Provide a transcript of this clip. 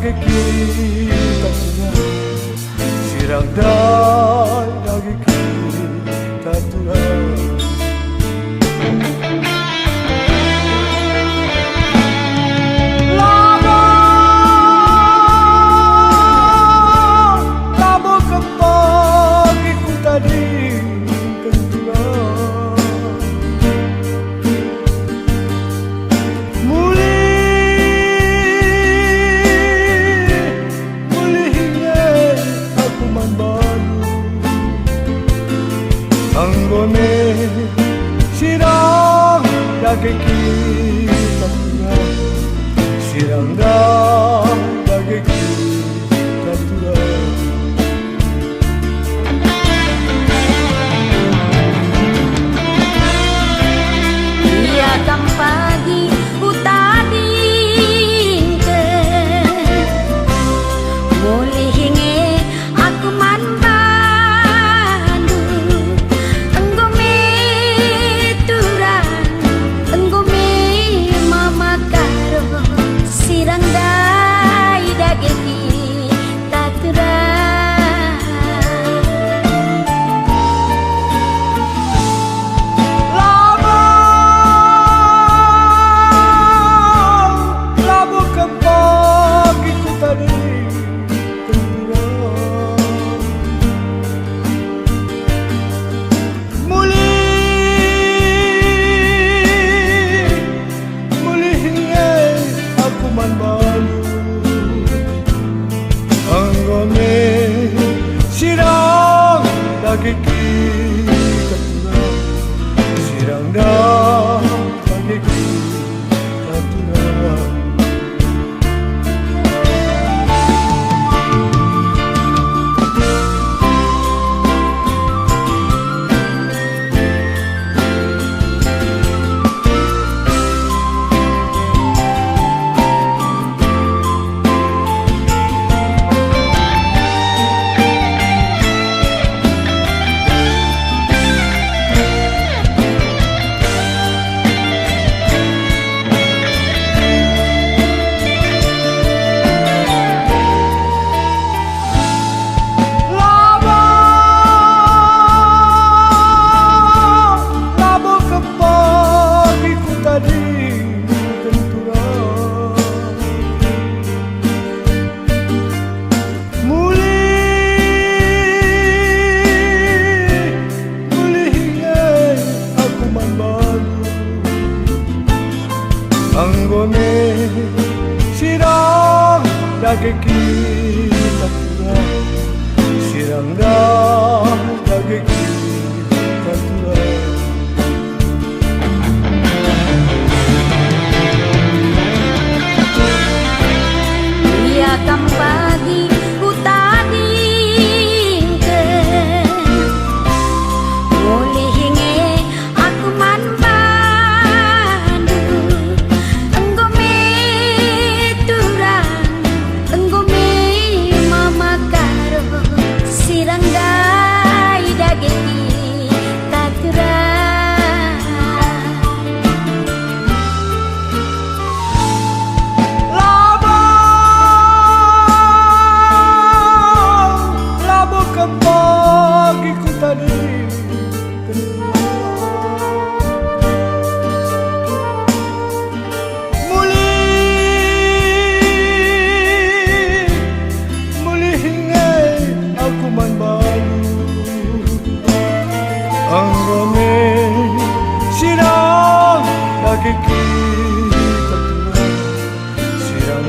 lagi kita turun, sirang dai lagi kita turun. Labo kapag ikut tadi kenturan, anggone sirang lagi kita turun, sirang lagi kita turun. Tiada pagi utading ke boleh hinge aku manbandu enggo me turang enggo me mama karo sirang dai dage kita turang. Labo kapag ikut tadi kenturan, muli hingai aku man balu, anggone sirang lagi kita turun, sirang lagi kita turun. Anggone sirang lagi kita turun, sirang lagi kita turun. Tiada pagi utading ke boleh hinge aku manbandu enggo me turang enggo me mama karo sirang dai dage kita turang. Labo kapag ikut tadi kenturan, muli hingai aku man balu, anggone sirang lagi kita turun, sirang